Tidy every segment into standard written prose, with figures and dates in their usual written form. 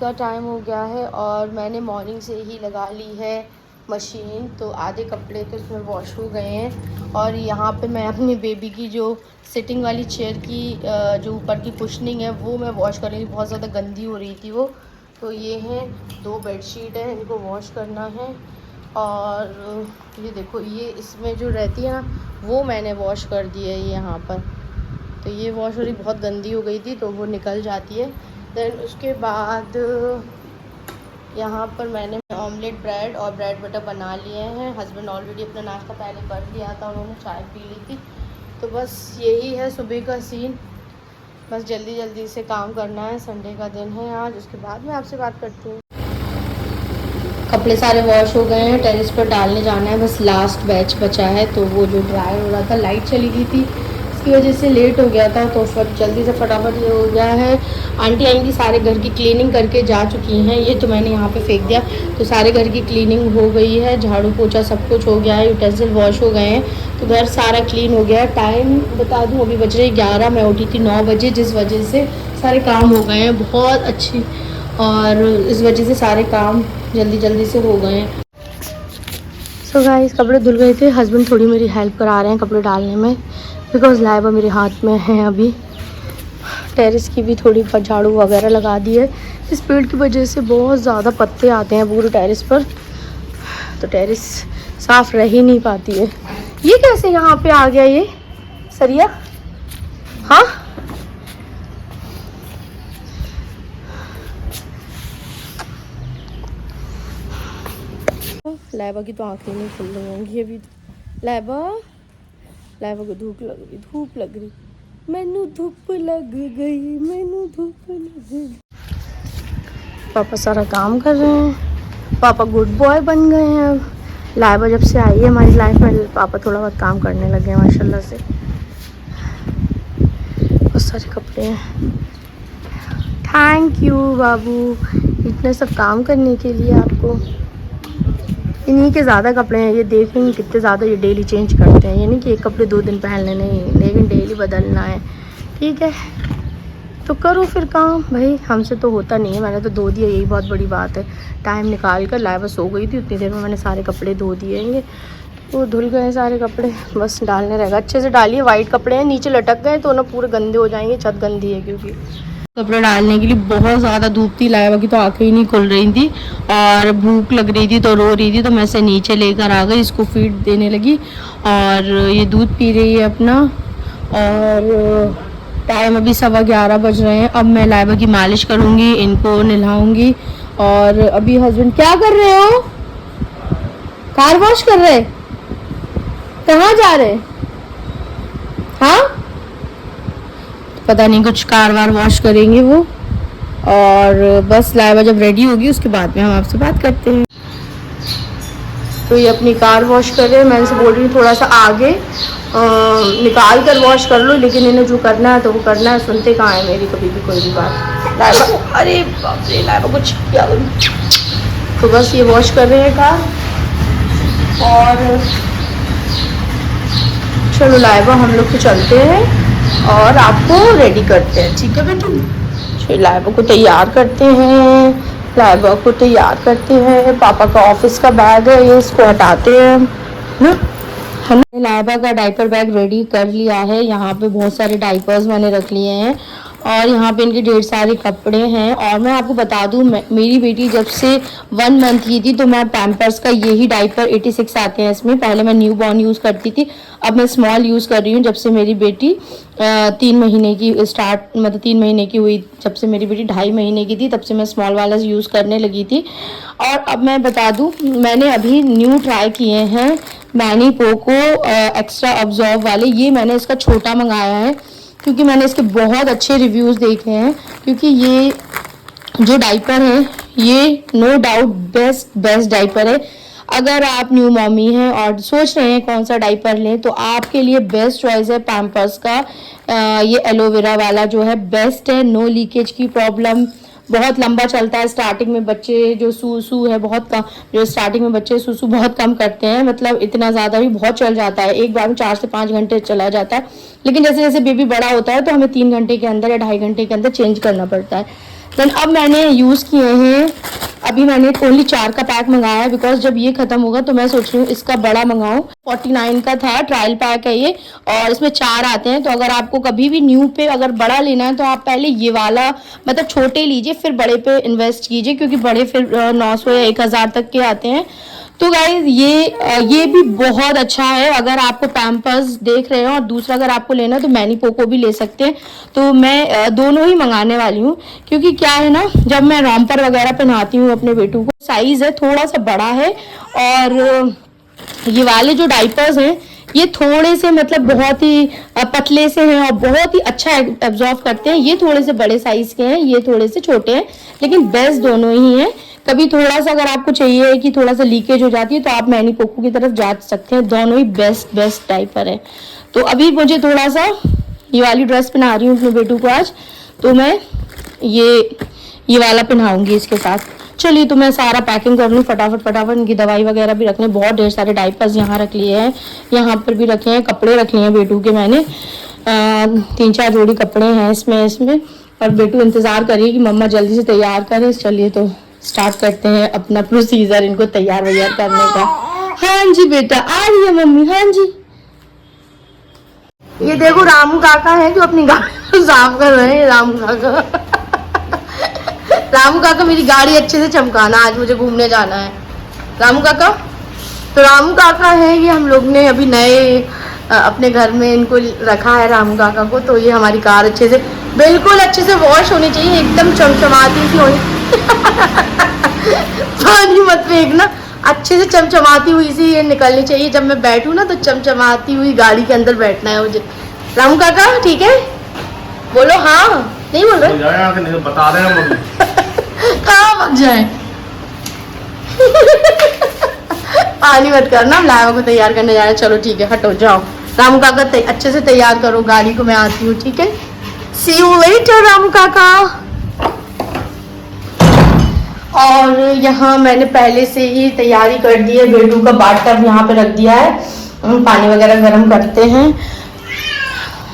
का टाइम हो गया है और मैंने मॉर्निंग से ही लगा ली है मशीन। तो आधे कपड़े तो इसमें वॉश हो गए हैं और यहाँ पे मैं अपनी बेबी की जो सिटिंग वाली चेयर की जो ऊपर की कुशनिंग है वो मैं वॉश कर रही थी। बहुत ज़्यादा गंदी हो रही थी वो। तो ये हैं 2 बेडशीट है, इनको वॉश करना है। और ये देखो, ये इसमें जो रहती है ना वो मैंने वॉश कर दी है ये यहाँ पर। तो ये वॉश हो रही, बहुत गंदी हो गई थी तो वो निकल जाती है। देन उसके बाद यहाँ पर मैंने ऑमलेट ब्रेड और ब्रेड बटर बना लिए हैं। हस्बैंड ऑलरेडी अपना नाश्ता पहले कर लिया था, उन्होंने चाय पी ली थी। तो बस यही है सुबह का सीन। बस जल्दी जल्दी से काम करना है, संडे का दिन है आज। उसके बाद मैं आपसे बात करती हूँ। कपड़े सारे वॉश हो गए हैं, टेरेस पर डालने जाना है, बस लास्ट बैच बचा है। तो वो जो ड्राई हो रहा था, लाइट चली गई थी, इसकी वजह से लेट हो गया था। तो फिर जल्दी से फटाफट ये हो गया है। आंटी आएंगी, सारे घर की क्लीनिंग करके जा चुकी हैं। ये तो मैंने यहाँ पे फेंक दिया। तो सारे घर की क्लीनिंग हो गई है, झाड़ू पोछा सब कुछ हो गया है, यूटेंसिल वॉश हो गए हैं। तो घर सारा क्लीन हो गया है। टाइम बता दूँ, अभी बज रही 11। मैं उठी थी 9 बजे, जिस वजह से सारे काम हो गए हैं बहुत अच्छी। और इस वजह से सारे काम जल्दी जल्दी से हो गए हैं। सो गाइस, कपड़े धुल गए थे। हस्बैंड थोड़ी मेरी हेल्प करा रहे हैं कपड़े डालने में, बिकॉज लाइबा मेरे हाथ में है अभी। टेरेस की भी थोड़ी झाड़ू वगैरह लगा दी है। इस पेड़ की वजह से बहुत ज़्यादा पत्ते आते हैं पूरे टेरेस पर, तो टेरेस साफ़ रह ही नहीं पाती है। ये कैसे यहाँ पे आ गया ये सरिया? हाँ, लाइबा की तो आंखें नहीं खुल रही होंगी अभी। लाइबा लाइबा को धूप लग रही, धूप लग रही, मैनू धूप लग गई, मैनू धूप लग गई। पापा सारा काम कर रहे हैं, पापा गुड बॉय बन गए हैं अब। लाइबा जब से आई है हमारी लाइफ में, पापा थोड़ा बहुत काम करने लगे हैं माशाल्लाह से। बहुत सारे कपड़े हैं। थैंक यू बाबू, इतने सब काम करने के लिए आपको। इन्हीं के ज़्यादा कपड़े हैं, ये देखेंगे कितने ज़्यादा ये डेली चेंज करते हैं। ये नहीं कि एक कपड़े 2 दिन पहनने, नहीं, लेकिन डेली बदलना है। ठीक है, तो करो फिर काम भाई, हमसे तो होता नहीं है। मैंने तो धो दिया, यही बहुत बड़ी बात है। टाइम निकाल कर लाइबा सो गई थी, उतनी देर में मैंने सारे कपड़े धो दिएंगे। वो धुल गए सारे कपड़े, बस डालने रहेगा। अच्छे से डालिए, वाइट कपड़े हैं, नीचे लटक गए तो ना पूरे गंदे हो जाएंगे। छत गंदी है क्योंकि कपड़े डालने के लिए बहुत ज़्यादा धूप थी। लाइबा की तो आंखें ही नहीं खुल रही थी और भूख लग रही थी तो रो रही थी। तो मैं इसे नीचे लेकर आ गई, इसको फीड देने लगी और ये दूध पी रही है अपना। और टाइम अभी 11:15 बज रहे हैं। अब मैं लाइबा की मालिश करूँगी, इनको नहलाऊँगी। और अभी हस्बैंड क्या कर रहे हो? कार वॉश कर रहे? कहाँ जा रहे? हाँ, पता नहीं, कुछ कार वार वॉश करेंगे वो। और बस लाइबा जब रेडी होगी उसके बाद में हम आपसे बात करते हैं। तो ये अपनी कार वॉश कर रहे हैं। मैं इनसे बोल रही हूँ थोड़ा सा आगे निकाल कर वॉश कर लो, लेकिन इन्हें जो करना है तो वो करना है। सुनते कहाँ है मेरी कभी भी कोई भी बात। लाइबा, अरे बाप रे, लाइबा कुछ क्या। तो बस ये वॉश कर रहे हैं कार। और चलो लाइबा, हम लोग तो चलते हैं और आपको रेडी करते हैं, ठीक है बेटू? चलो लाइबा को तैयार करते हैं, लाइबा को तैयार करते हैं। पापा का ऑफिस का बैग है ये, इसको हटाते हैं ना। हमने लाइबा का डाइपर बैग रेडी कर लिया है। यहाँ पे बहुत सारे डाइपर्स मैंने रख लिए हैं और यहाँ पे इनके ढेर सारे कपड़े हैं। और मैं आपको बता दूँ, मेरी बेटी जब से 1 मंथ की थी तो मैं पैम्पर्स का यही डाइपर 86 आते हैं इसमें। पहले मैं न्यू बॉर्न यूज़ करती थी, अब मैं स्मॉल यूज़ कर रही हूँ। जब से मेरी बेटी 3 महीने की मतलब 3 महीने की हुई, जब से मेरी बेटी 2.5 महीने की थी तब से मैं स्मॉल वाला यूज़ करने लगी थी। और अब मैं बता दूँ, मैंने अभी न्यू ट्राई किए हैं मैनी पोको एक्स्ट्रा अब्जॉर्ब वाले। ये मैंने इसका छोटा मंगाया है क्योंकि मैंने इसके बहुत अच्छे रिव्यूज़ देखे हैं। क्योंकि ये जो डाइपर है ये नो डाउट बेस्ट डाइपर है। अगर आप न्यू मॉमी हैं और सोच रहे हैं कौन सा डाइपर लें तो आपके लिए बेस्ट चॉइस है पैम्पर्स का। ये एलोवेरा वाला जो है बेस्ट है, नो लीकेज की प्रॉब्लम, बहुत लंबा चलता है। स्टार्टिंग में बच्चे जो सूसू है बहुत कम, जो स्टार्टिंग में बच्चे सूसू बहुत कम करते हैं, मतलब इतना ज़्यादा भी बहुत चल जाता है, एक बार में 4 से 5 घंटे चला जाता है। लेकिन जैसे जैसे बेबी बड़ा होता है तो हमें 3 घंटे के अंदर या 2.5 घंटे के अंदर चेंज करना पड़ता है। देन अब मैंने यूज़ किए हैं, अभी मैंने ओनली 4 का पैक मंगाया है बिकॉज जब ये खत्म होगा तो मैं सोच रही हूँ इसका बड़ा मंगाऊँ। 49 का था, ट्रायल पैक है ये, और इसमें 4 आते हैं। तो अगर आपको कभी भी न्यू पे अगर बड़ा लेना है तो आप पहले ये वाला मतलब छोटे लीजिए, फिर बड़े पे इन्वेस्ट कीजिए, क्योंकि बड़े फिर 900 या 1000 तक के आते हैं। तो गाइज ये भी बहुत अच्छा है अगर आपको पैम्पर्स देख रहे हो, और दूसरा अगर आपको लेना है तो मैनी पोको भी ले सकते हैं। तो मैं दोनों ही मंगाने वाली हूँ, क्योंकि क्या है ना, जब मैं रॉम्पर वगैरह पहनाती हूँ अपने बेटू को, साइज है थोड़ा सा बड़ा है, और ये वाले जो डाइपर्स हैं ये थोड़े से मतलब बहुत ही पतले से हैं और बहुत ही अच्छा एब्जॉर्ब करते हैं। ये थोड़े से बड़े साइज के हैं, ये थोड़े से छोटे हैं, लेकिन बेस्ट दोनों ही हैं। कभी थोड़ा सा अगर आपको चाहिए कि थोड़ा सा लीकेज हो जाती है तो आप मैनी पोको की तरफ जा सकते हैं, दोनों ही बेस्ट डाइपर है। तो अभी मुझे थोड़ा सा ये वाली ड्रेस पहना रही हूँ अपने बेटू को आज, तो मैं ये वाला पहनाऊंगी इसके साथ। चलिए तो मैं सारा पैकिंग कर लूँ फटाफट। इनकी दवाई वगैरह भी रखने, बहुत ढेर सारे डाइपर्स यहाँ रख लिए हैं, यहाँ पर भी रखे हैं, कपड़े रख लिए हैं बेटू के मैंने 3-4 जोड़ी कपड़े हैं इसमें। और बेटू इंतज़ार करिए कि मम्मा जल्दी से तैयार करें। चलिए तो स्टार्ट करते हैं अपना प्रोसीजर इनको तैयार वैयार करने का। हाँ जी बेटा, आ रही है मम्मी, हाँ जी। ये देखो रामू काका है जो अपनी गाड़ी साफ कर रहे हैं। रामू काका मेरी गाड़ी अच्छे से चमकाना, आज मुझे घूमने जाना है। रामू काका, तो रामू काका है ये, हम लोग ने अभी नए अपने घर में इनको रखा है रामू काका को। तो ये हमारी कार अच्छे से, बिल्कुल अच्छे से वॉश होनी चाहिए, एकदम चमचमाती सी होनी पानी मत फेंकना, अच्छे से चमचमाती हुई सी ये निकलनी चाहिए। जब मैं बैठूँ ना तो चमचमाती हुई गाड़ी के अंदर बैठना है मुझे। रामू काका ठीक है, बोलो हाँ, नहीं बोल रहे, बता रहे हैं कहाँ भाग जाए पानी मत करना, हम लावा को तैयार करने जा रहे हैं। चलो ठीक है, हटो जाओ। रामू काका अच्छे से तैयार करो गाड़ी को, मैं आती हूँ, ठीक है। सी यू लेटर रामू काका। और यहाँ मैंने पहले से ही तैयारी कर दी है, बेडू का बाथटब यहाँ पे रख दिया है, पानी वगैरह गर्म करते हैं।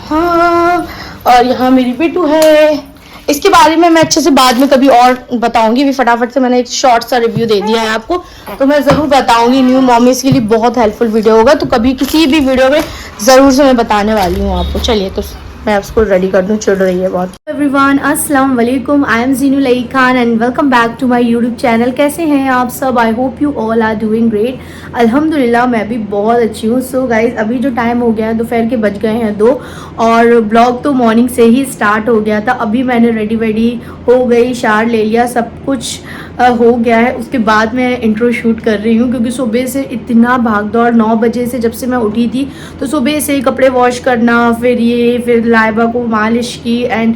हाँ, और यहाँ मेरी बेटू है, इसके बारे में मैं अच्छे से बाद में कभी और बताऊंगी। भी फटाफट से मैंने एक शॉर्ट सा रिव्यू दे दिया है आपको, तो मैं ज़रूर बताऊंगी। न्यू मॉमीज के लिए बहुत हेल्पफुल वीडियो होगा, तो कभी किसी भी वीडियो में ज़रूर से मैं बताने वाली हूँ आपको। चलिए तो मैं उसको रेडी कर दूँ, चिढ़ रही है बहुत। एवरीवन, अस्सलाम वालेकुम, आई am Zeenu Lai Khan and welcome back to my YouTube channel. कैसे हैं आप सब? I hope you all are doing great. अल्हम्दुलिल्लाह मैं भी बहुत अच्छी हूँ। सो गाइज, अभी जो टाइम हो गया है, दोपहर के बज गए हैं 2, और ब्लॉग तो मॉर्निंग से ही स्टार्ट हो गया था। अभी मैंने रेडी हो गई, शावर ले लिया, सब कुछ हो गया है। उसके बाद मैं इंट्रो शूट कर रही हूँ, क्योंकि सुबह से इतना भाग दौड़, 9 बजे से जब से मैं उठी थी, तो सुबह से कपड़े वॉश करना, फिर लाइबा को मालिश की एंड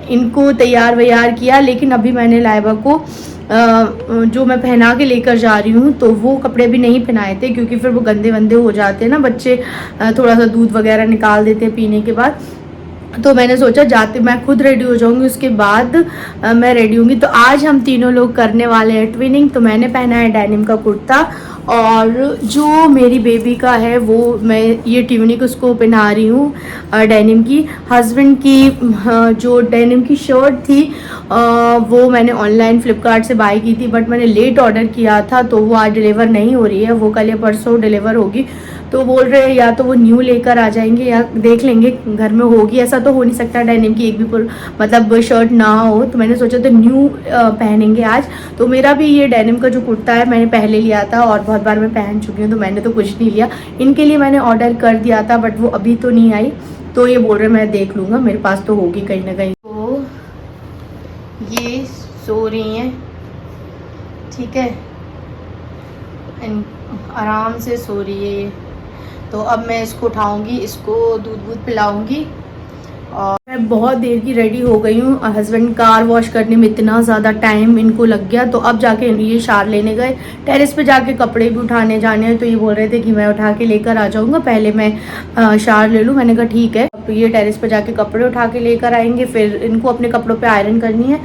इनको तैयार वैयार किया। लेकिन अभी मैंने लाइबा को जो मैं पहना के लेकर जा रही हूँ, तो वो कपड़े भी नहीं पहनाए थे, क्योंकि फिर वो गंदे वंदे हो जाते हैं ना, बच्चे थोड़ा सा दूध वगैरह निकाल देते हैं पीने के बाद। तो मैंने सोचा जाते मैं खुद रेडी हो जाऊंगी, उसके बाद मैं रेडी होंगी। तो आज हम तीनों लोग करने वाले हैं ट्विनिंग। तो मैंने पहना है डेनिम का कुर्ता, और जो मेरी बेबी का है वो मैं ये ट्यूनिक उसको पहना रही हूँ डेनिम की। हस्बैंड की जो डेनिम की शर्ट थी वो मैंने ऑनलाइन फ्लिपकार्ट से बाय की थी, बट मैंने लेट ऑर्डर किया था, तो वो आज डिलीवर नहीं हो रही है, वो कल या परसों डिलीवर होगी। तो बोल रहे हैं या तो वो न्यू लेकर आ जाएंगे या देख लेंगे घर में होगी। ऐसा तो हो नहीं सकता डेनिम की एक भी मतलब शर्ट ना हो, तो मैंने सोचा तो न्यू पहनेंगे आज। तो मेरा भी ये डेनिम का जो कुर्ता है मैंने पहले लिया था और बहुत बार मैं पहन चुकी हूँ, तो मैंने तो कुछ नहीं लिया। इनके लिए मैंने ऑर्डर कर दिया था, बट वो अभी तो नहीं आई, तो ये बोल रहे मैं देख लूँगा, मेरे पास तो होगी कहीं ना कहीं। तो ये सो रही हैं, ठीक है, आराम से सो रही है ये। तो अब मैं इसको उठाऊंगी, इसको दूध वूध पिलाऊंगी। और मैं बहुत देर की रेडी हो गई हूँ। हस्बैंड कार वॉश करने में इतना ज़्यादा टाइम इनको लग गया, तो अब जाके ये शावर लेने गए। टेरेस पे जाके कपड़े भी उठाने जाने हैं, तो ये बोल रहे थे कि मैं उठा के लेकर आ जाऊँगा, पहले मैं शावर ले लूँ। मैंने कहा ठीक है। अब ये टेरेस पे जाके कपड़े उठा के लेकर आएंगे, फिर इनको अपने कपड़ों पर आयरन करनी है।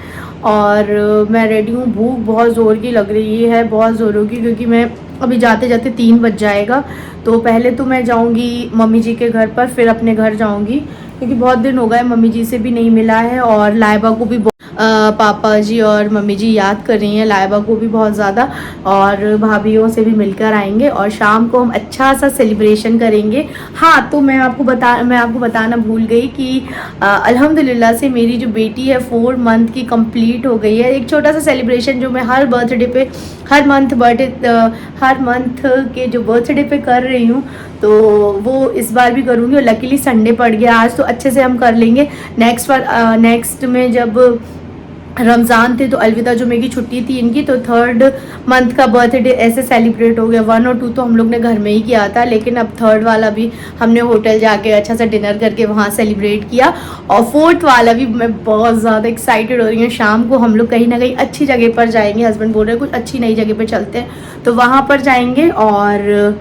और मैं रेडी हूँ, भूख बहुत ज़ोर की लग रही है, बहुत ज़ोरों की, क्योंकि मैं अभी जाते जाते 3 बज जाएगा। तो पहले तो मैं जाऊंगी मम्मी जी के घर पर, फिर अपने घर जाऊंगी, क्योंकि बहुत दिन हो गए मम्मी जी से भी नहीं मिला है, और लाइबा को भी पापा जी और मम्मी जी याद कर रही हैं लाइबा को भी बहुत ज़्यादा, और भाभीयों से भी मिलकर आएंगे और शाम को हम अच्छा सा सेलिब्रेशन करेंगे। हाँ, तो मैं आपको बताना भूल गई कि अल्हम्दुलिल्लाह से मेरी जो बेटी है 4 मंथ की कंप्लीट हो गई है। एक छोटा सा सेलिब्रेशन जो मैं हर बर्थडे पे हर मंथ के जो बर्थडे पे कर रही हूँ, तो वो इस बार भी करूँगी। और लकीली संडे पड़ गया आज, तो अच्छे से हम कर लेंगे। नेक्स्ट में जब रमज़ान थे तो अलविदा जुमे की छुट्टी थी इनकी, तो 3rd मंथ का बर्थडे ऐसे सेलिब्रेट हो गया। 1 और 2 तो हम लोग ने घर में ही किया था, लेकिन अब 3rd वाला भी हमने होटल जाके अच्छा सा डिनर करके वहाँ सेलिब्रेट किया। और 4th वाला भी मैं बहुत ज़्यादा एक्साइटेड हो रही हूँ। शाम को हम लोग कहीं ना कहीं अच्छी जगह पर जाएंगे, हस्बैंड बोल रहे हैं कुछ अच्छी नई जगह पर चलते हैं, तो वहाँ पर जाएंगे और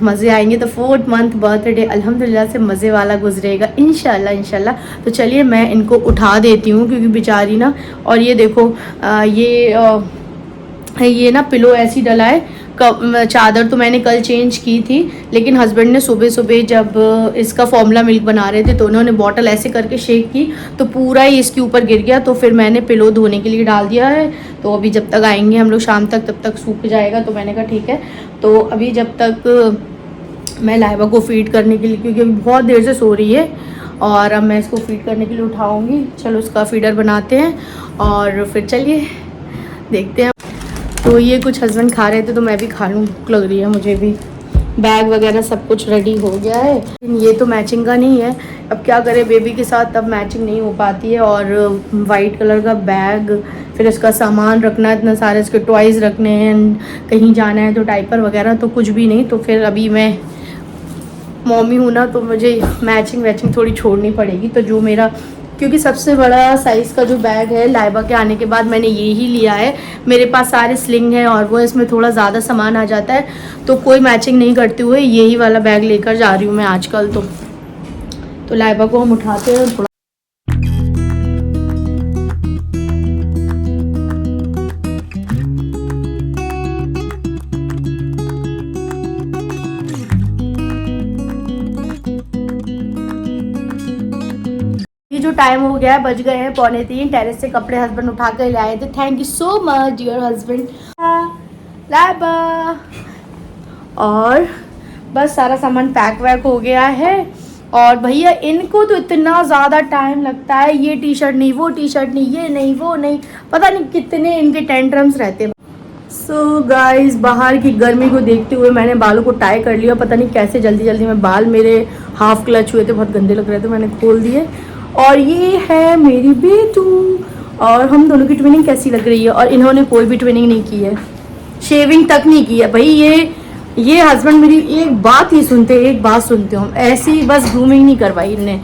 मज़े आएंगे। तो 4th मंथ बर्थडे अल्हम्दुलिल्लाह से मज़े वाला गुजरेगा इंशाल्लाह। तो चलिए मैं इनको उठा देती हूँ, क्योंकि बेचारी ना, और ये देखो ये ना पिलो ऐसी डला है, चादर तो मैंने कल चेंज की थी, लेकिन हस्बैंड ने सुबह जब इसका फॉर्मूला मिल्क बना रहे थे तो उन्होंने बॉटल ऐसे करके शेक की तो पूरा ही इसके ऊपर गिर गया। तो फिर मैंने पिलो धोने के लिए डाल दिया है, तो अभी जब तक आएंगे हम लोग शाम तक तब तक सूख जाएगा। तो मैंने कहा ठीक है, तो अभी जब तक मैं लाइबा को फीड करने के लिए, क्योंकि अभी बहुत देर से सो रही है, और अब मैं इसको फीड करने के लिए उठाऊँगी। चलो उसका फीडर बनाते हैं और फिर चलिए देखते हैं। तो ये कुछ हस्बैंड खा रहे थे तो मैं भी खा लूँ, भूख लग रही है मुझे भी। बैग वगैरह सब कुछ रेडी हो गया है, लेकिन ये तो मैचिंग का नहीं है। अब क्या करें, बेबी के साथ अब मैचिंग नहीं हो पाती है। और वाइट कलर का बैग, फिर इसका सामान रखना, इतना सारे इसके टॉयज़ रखने हैं, कहीं जाना है तो डायपर वगैरह तो कुछ भी नहीं। तो फिर अभी मैं मम्मी हूँ ना, तो मुझे मैचिंग थोड़ी छोड़नी पड़ेगी। तो जो मेरा, क्योंकि सबसे बड़ा साइज़ का जो बैग है लाइबा के आने के बाद मैंने ये ही लिया है। मेरे पास सारे स्लिंग हैं और वो इसमें थोड़ा ज़्यादा सामान आ जाता है, तो कोई मैचिंग नहीं करते हुए यही वाला बैग लेकर जा रही हूँ मैं आजकल। तो लाइबा को हम उठाते हैं थोड़ा। जो टाइम हो गया है, बज गए हैं 2:45। टेरेस से कपड़े हस्बैंड उठा कर ले आए थे। Thank you so much dear husband. Laiba, और बस सारा सामान पैक वैक हो गया है। और भैया इनको तो इतना ज़्यादा टाइम लगता है, ये टी शर्ट नहीं, वो टी शर्ट नहीं, ये नहीं, वो नहीं, पता नहीं कितने इनके टेंट्रम्स रहते हैं। सो गाइस, बाहर की गर्मी को देखते हुए मैंने बालों को टाई कर लिया। पता नहीं कैसे जल्दी में बाल मेरे हाफ क्लच हुए थे, बहुत गंदे लग रहे थे, मैंने खोल दिए। और ये है मेरी बेटू, और हम दोनों की ट्विनिंग कैसी लग रही है। और इन्होंने कोई भी ट्विनिंग नहीं की है, शेविंग तक नहीं की है भाई। ये हस्बैंड मेरी एक बात ही सुनते, एक बात सुनते हो, ऐसी बस ग्रूमिंग नहीं करवाई इनने।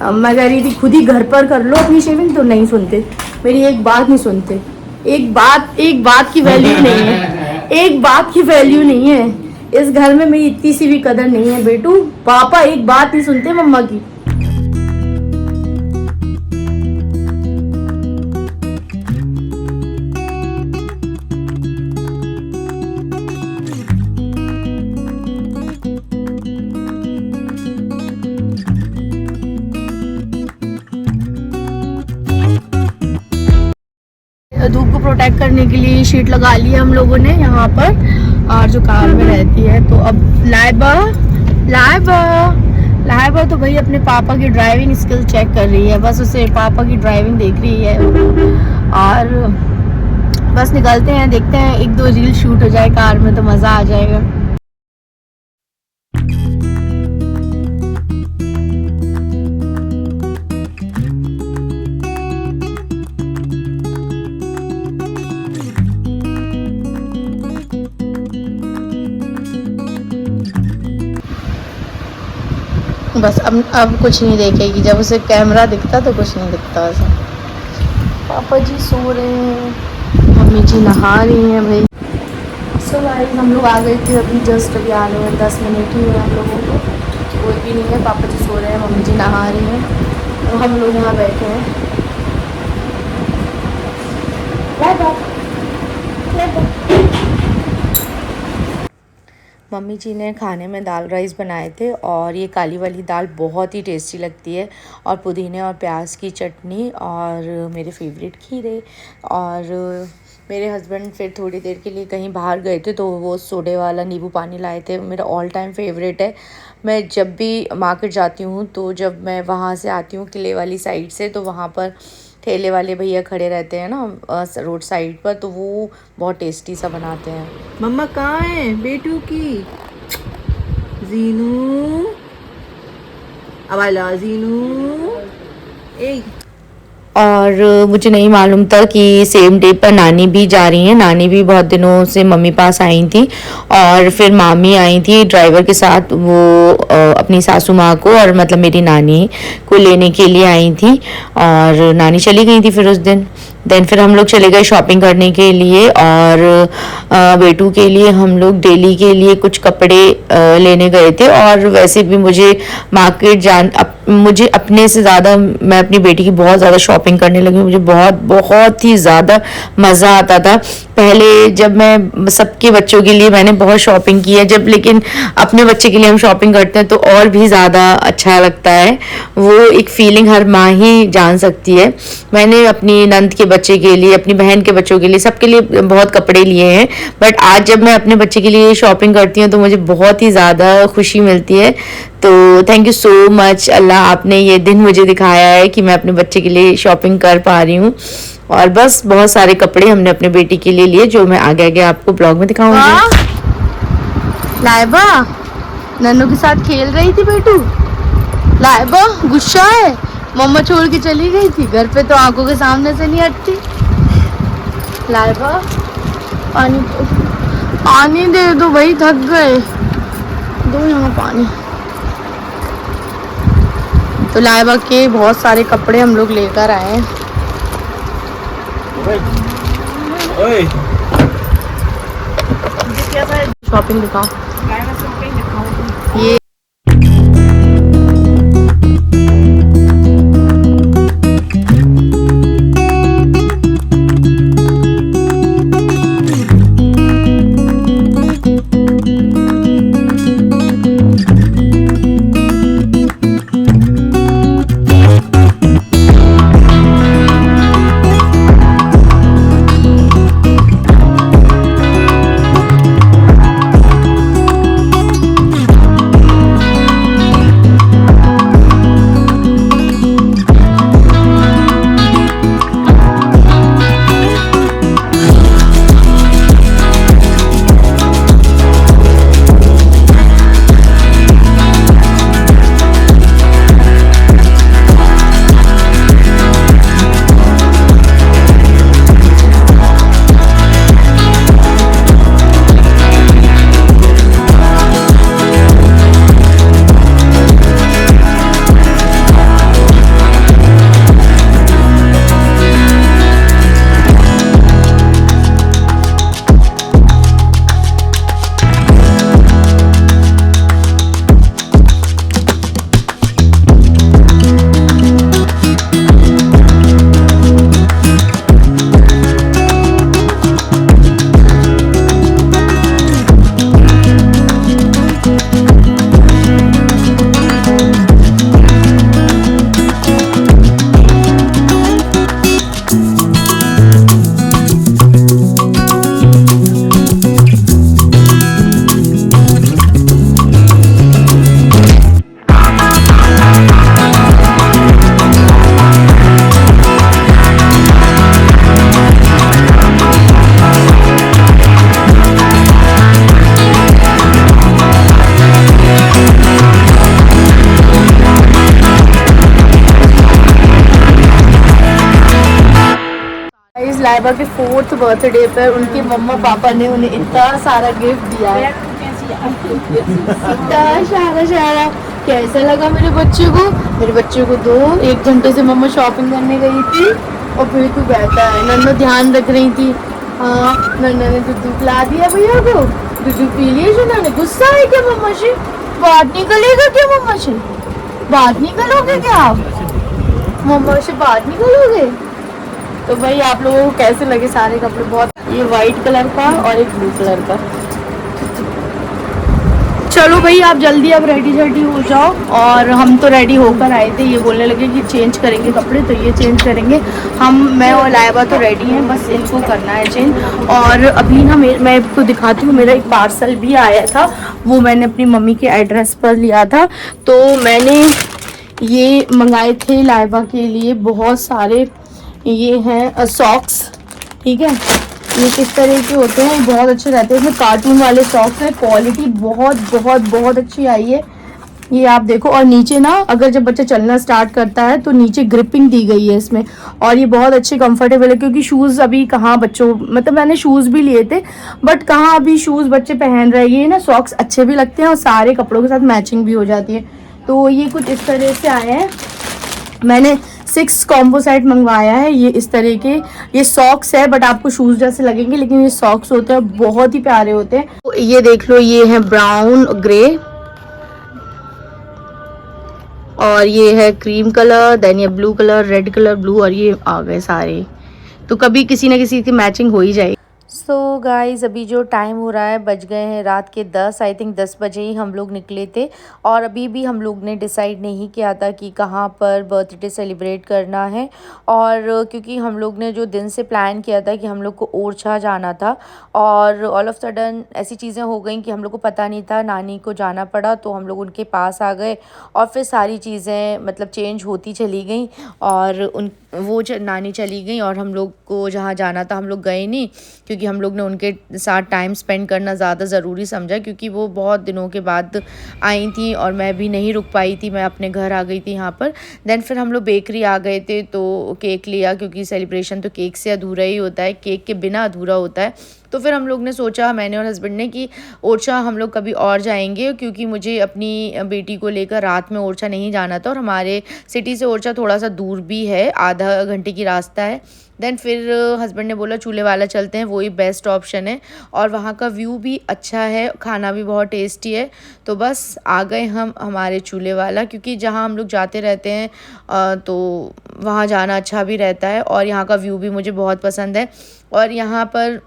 मैं कह रही थी खुद ही घर पर कर लो अपनी शेविंग, तो नहीं सुनते, मेरी एक बात नहीं सुनते। एक बात की वैल्यू नहीं है, एक बात की वैल्यू नहीं है इस घर में, मेरी इतनी सी भी कदर नहीं है बेटू। पापा एक बात नहीं सुनते मम्मा की। धूप को प्रोटेक्ट करने के लिए शीट लगा ली है हम लोगों ने यहाँ पर, और जो कार में रहती है। तो अब लाइबा तो भाई अपने पापा की ड्राइविंग स्किल चेक कर रही है, बस उसे पापा की ड्राइविंग देख रही है। और बस निकलते हैं, देखते हैं 1-2 रील शूट हो जाए कार में तो मज़ा आ जाएगा। बस अब कुछ नहीं देखेगी, जब उसे कैमरा दिखता तो कुछ नहीं दिखता उसे। पापा जी सो रहे हैं, मम्मी जी नहा रही हैं भाई। सो भाई हम लोग आ गए थे अभी, जस्ट अभी आने में 10 मिनट ही हुए हम लोगों को, कोई भी नहीं है। पापा जी सो रहे हैं, मम्मी जी नहा रही हैं, तो हम लोग यहाँ बैठे हैं। मम्मी जी ने खाने में दाल राइस बनाए थे और ये काली वाली दाल बहुत ही टेस्टी लगती है, और पुदीने और प्याज की चटनी और मेरे फेवरेट खीरे। और मेरे हस्बैंड फिर थोड़ी देर के लिए कहीं बाहर गए थे तो वो सोडे वाला नींबू पानी लाए थे, मेरा ऑल टाइम फेवरेट है। मैं जब भी मार्केट जाती हूँ तो जब मैं वहाँ से आती हूँ किले वाली साइड से, तो वहाँ पर ठेले वाले भैया खड़े रहते हैं ना रोड साइड पर, तो वो बहुत टेस्टी सा बनाते हैं। मम्मा कहाँ है बेटू की? जीनू, अवाला जीनू। ए और मुझे नहीं मालूम था कि सेम डे पर नानी भी जा रही हैं। नानी भी बहुत दिनों से मम्मी पास आई थी, और फिर मामी आई थी ड्राइवर के साथ, वो अपनी सासू माँ को और मतलब मेरी नानी को लेने के लिए आई थी, और नानी चली गई थी फिर उस दिन। फिर हम लोग चले गए शॉपिंग करने के लिए, और बेटू के लिए हम लोग डेली के लिए कुछ कपड़े लेने गए थे। और वैसे भी मुझे मार्केट मुझे अपने से ज़्यादा मैं अपनी बेटी की बहुत ज़्यादा शॉपिंग करने लगी। मुझे बहुत बहुत ही ज़्यादा मज़ा आता था। पहले जब मैं सबके बच्चों के लिए मैंने बहुत शॉपिंग की है जब, लेकिन अपने बच्चे के लिए हम शॉपिंग करते हैं तो और भी ज़्यादा अच्छा लगता है। वो एक फ़ीलिंग हर माँ ही जान सकती है। मैंने अपनी नंद के बच्चे के लिए, अपनी बहन के बच्चों के लिए, सबके लिए बहुत कपड़े लिए हैं, बट आज जब मैं अपने बच्चे के लिए शॉपिंग करती हूँ तो मुझे बहुत ही ज़्यादा खुशी मिलती है। तो थैंक यू सो मच अल्लाह, आपने ये दिन मुझे दिखाया है कि मैं अपने बच्चे के लिए शॉपिंग कर पा रही हूँ। और बस बहुत सारे कपड़े हमने अपने बेटी के लिए लिए, जो मैं आगे आगे आपको ब्लॉग में दिखाऊंगी। लाइबा नन्नू के साथ खेल रही थी बेटू। लाइबा गुस्सा है, मम्मा छोड़ के चली गई थी, घर पे तो आंखों के सामने से नहीं हटती। लाइबा पानी पानी दे दो भाई, थक गए, दो यहाँ पानी। तो लाइबा के बहुत सारे कपड़े हम लोग लेकर आए हैं। शॉपिंग दिखाओ। ये लाइबा के 4th बर्थडे पर उनके मम्मा पापा ने उन्हें इतना सारा गिफ्ट दिया है। इतना सारा कैसा लगा मेरे बच्चे को? मेरे बच्चे को 1 घंटे से मम्मा शॉपिंग करने गई थी और फिर तू बैठा है। नन्ना ध्यान रख रही थी। हाँ, नन्ना ने दूध पिला दिया भैया को, दूध पी लिया। जो ने गुस्सा है क्या मम्मा से? बात निकलेगा क्या मम्मा से? बात निकलोगे क्या आप? मम्मा से बात निकलोगे? तो भाई आप लोगों को कैसे लगे सारे कपड़े? बहुत, ये वाइट कलर का और एक ब्लू कलर का। चलो भाई आप जल्दी अब रेडी हो जाओ। और हम तो रेडी होकर आए थे, ये बोलने लगे कि चेंज करेंगे कपड़े, तो ये चेंज करेंगे मैं और लाइबा तो रेडी हैं, बस इनको करना है चेंज। और अभी ना मैं आपको दिखाती हूँ, मेरा एक पार्सल भी आया था, वो मैंने अपनी मम्मी के एड्रेस पर लिया था। तो मैंने ये मंगाए थे लाइबा के लिए बहुत सारे, ये हैं सॉक्स, ठीक है। ये किस तरह के होते हैं, बहुत अच्छे रहते हैं, इसमें कार्टून वाले सॉक्स हैं, क्वालिटी बहुत बहुत बहुत अच्छी आई है। ये आप देखो, और नीचे ना अगर जब बच्चा चलना स्टार्ट करता है तो नीचे ग्रिपिंग दी गई है इसमें, और ये बहुत अच्छे कंफर्टेबल है, क्योंकि शूज़ अभी कहाँ बच्चों, मतलब मैंने शूज़ भी लिए थे बट कहाँ अभी शूज़ बच्चे पहन रहे हैं। ये ना सॉक्स अच्छे भी लगते हैं और सारे कपड़ों के साथ मैचिंग भी हो जाती है। तो ये कुछ इस तरह से आए हैं, मैंने 6 कॉम्बो सेट मंगवाया है। ये इस तरह के ये सॉक्स है बट आपको शूज़ जैसे लगेंगे, लेकिन ये सॉक्स होते हैं, बहुत ही प्यारे होते हैं। तो ये देख लो, ये है ब्राउन ग्रे, और ये है क्रीम कलर, देन ये blue colour, red colour, blue, और ये आ गए सारे। तो कभी किसी ना किसी की मैचिंग हो ही जाएगी। सो गाइज़ अभी जो टाइम हो रहा है, बज गए हैं रात के 10, आई थिंक 10 बजे ही हम लोग निकले थे। और अभी भी हम लोग ने डिसाइड नहीं किया था कि कहाँ पर बर्थडे सेलिब्रेट करना है। और क्योंकि हम लोग ने जो दिन से प्लान किया था कि हम लोग को ओरछा जाना था, और ऑल ऑफ सडन ऐसी चीज़ें हो गई कि हम लोग को पता नहीं था, नानी को जाना पड़ा, तो हम लोग उनके पास आ गए और फिर सारी चीज़ें मतलब चेंज होती चली गई, और वो नानी चली गई और हम लोग को जहाँ जाना था हम लोग गए नहीं, क्योंकि हम लोग ने उनके साथ टाइम स्पेंड करना ज़्यादा ज़रूरी समझा, क्योंकि वो बहुत दिनों के बाद आई थी और मैं भी नहीं रुक पाई थी, मैं अपने घर आ गई थी यहाँ पर। देन फिर हम लोग बेकरी आ गए थे, तो केक लिया, क्योंकि सेलिब्रेशन तो केक से अधूरा ही होता है, केक के बिना अधूरा होता है। तो फिर हम लोग ने सोचा, मैंने और हस्बैंड ने, कि ओरछा हम लोग कभी और जाएंगे, क्योंकि मुझे अपनी बेटी को लेकर रात में ओरछा नहीं जाना था, और हमारे सिटी से ओरछा थोड़ा सा दूर भी है, आधा घंटे की रास्ता है। देन फिर हस्बैंड ने बोला चूल्हे वाला चलते हैं, वही बेस्ट ऑप्शन है, और वहाँ का व्यू भी अच्छा है, खाना भी बहुत टेस्टी है। तो बस आ गए हम हमारे चूल्हे वाला, क्योंकि जहाँ हम लोग जाते रहते हैं तो वहाँ जाना अच्छा भी रहता है, और यहाँ का व्यू भी मुझे बहुत पसंद है। और यहाँ पर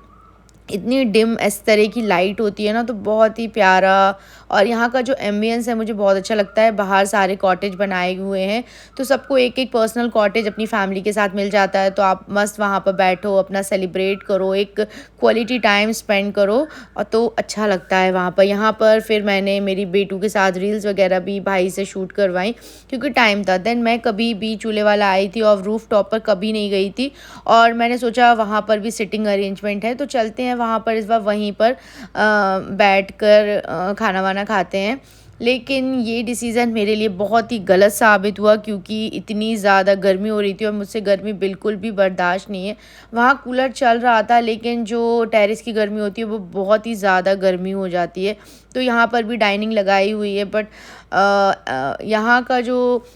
इतनी डिम इस तरह की लाइट होती है ना, तो बहुत ही प्यारा, और यहाँ का जो एम्बियंस है मुझे बहुत अच्छा लगता है। बाहर सारे कॉटेज बनाए हुए हैं, तो सबको एक एक पर्सनल कॉटेज अपनी फैमिली के साथ मिल जाता है, तो आप मस्त वहाँ पर बैठो, अपना सेलिब्रेट करो, एक क्वालिटी टाइम स्पेंड करो, और तो अच्छा लगता है वहाँ पर। यहाँ पर फिर मैंने मेरी बेटू के साथ रील्स वगैरह भी भाई से शूट करवाई, क्योंकि टाइम था। देन मैं कभी भी चूल्हे वाला आई थी और रूफ टॉप पर कभी नहीं गई थी, और मैंने सोचा वहाँ पर भी सिटिंग अरेंजमेंट है, तो चलते हैं वहाँ पर, इस बार वहीं पर बैठ कर खाना वाना खाते हैं। लेकिन ये डिसीज़न मेरे लिए बहुत ही गलत साबित हुआ, क्योंकि इतनी ज़्यादा गर्मी हो रही थी और मुझसे गर्मी बिल्कुल भी बर्दाश्त नहीं है। वहाँ कूलर चल रहा था, लेकिन जो टेरेस की गर्मी होती है वो बहुत ही ज़्यादा गर्मी हो जाती है। तो यहाँ पर भी डाइनिंग लगाई हुई है, बट यहाँ का जो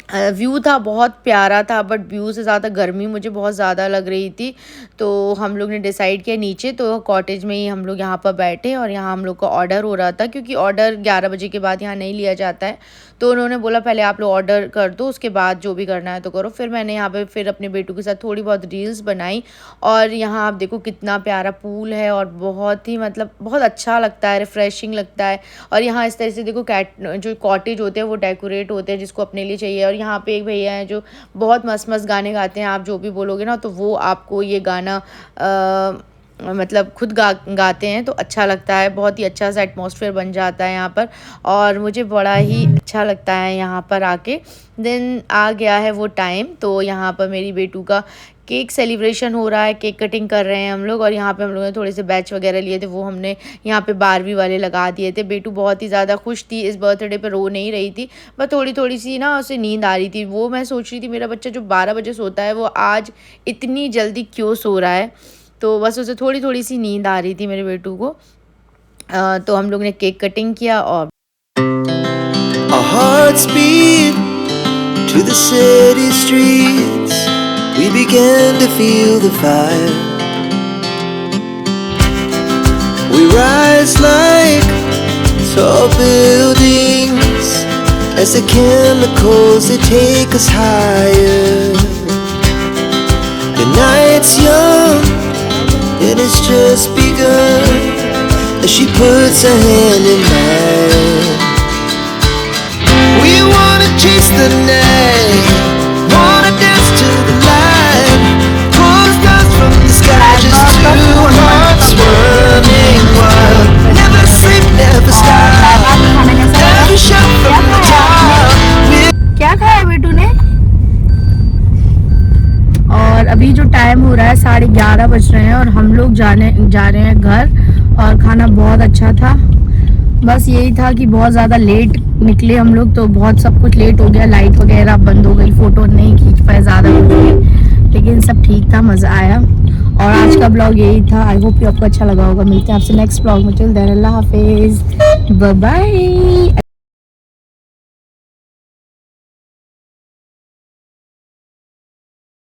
व्यू था बहुत प्यारा था, बट व्यू से ज़्यादा गर्मी मुझे बहुत ज़्यादा लग रही थी। तो हम लोग ने डिसाइड किया नीचे, तो कॉटेज में ही हम लोग यहाँ पर बैठे, और यहाँ हम लोग का ऑर्डर हो रहा था, क्योंकि ऑर्डर 11 बजे के बाद यहाँ नहीं लिया जाता है। तो उन्होंने बोला पहले आप लोग ऑर्डर कर दो, उसके बाद जो भी करना है तो करो। फिर मैंने यहाँ पे फिर अपने बेटू के साथ थोड़ी बहुत रील्स बनाई, और यहाँ आप देखो कितना प्यारा पूल है, और बहुत ही मतलब बहुत अच्छा लगता है, रिफ़्रेशिंग लगता है। और यहाँ इस तरह से देखो जो कॉटेज होते हैं वो डेकोरेट होते हैं, जिसको अपने लिए चाहिए। और यहाँ पे एक भैया हैं जो बहुत मस्त मस्त गाने गाते हैं, आप जो भी बोलोगे ना तो वो आपको ये गाना मतलब खुद गाते हैं, तो अच्छा लगता है, बहुत ही अच्छा सा एटमॉस्फेयर बन जाता है यहाँ पर, और मुझे बड़ा ही अच्छा लगता है यहाँ पर आके। देन आ गया है वो टाइम, तो यहाँ पर मेरी बेटू का केक सेलिब्रेशन हो रहा है, केक कटिंग कर रहे हैं हम लोग, और यहाँ पे हम लोगों ने थोड़े से बैच वगैरह लिए थे, वो हमने यहाँ पे बारबी वाले लगा दिए थे। बेटू बहुत ही ज़्यादा खुश थी इस बर्थडे पे, रो नहीं रही थी, बस थोड़ी थोड़ी सी ना उसे नींद आ रही थी। वो मैं सोच रही थी मेरा बच्चा जो 12 बजे सोता है वो आज इतनी जल्दी क्यों सो रहा है, तो बस उसे थोड़ी थोड़ी सी नींद आ रही थी मेरे बेटू को। तो हम लोग ने केक कटिंग किया, और Our hearts beat to the city streets. We began to feel the fire. We rise like tall buildings as the chemicals they take us higher. The night's young and it's just begun. as she puts her hand in mine. We wanna chase the night, wanna dance to the light, pull the stars from the sky, just two hearts running wild. Never sleep, never stop, every shot from the top. क्या खाया बेटू ने? और अभी जो time हो रहा है 11:30 बज रहे हैं और हम लोग जा रहे हैं घर। और खाना बहुत अच्छा था, बस यही था कि बहुत ज़्यादा लेट निकले हम लोग, तो बहुत सब कुछ लेट हो गया, लाइट वगैरह बंद हो गई, फ़ोटो नहीं खींच पाए ज़्यादा कुछ भी, लेकिन सब ठीक था, मज़ा आया। और आज का ब्लॉग यही था। आई होप कि आपको अच्छा लगा होगा। मिलते हैं आपसे नेक्स्ट ब्लॉग में। टिल देन अल्लाह हाफिज़, बाय बाय।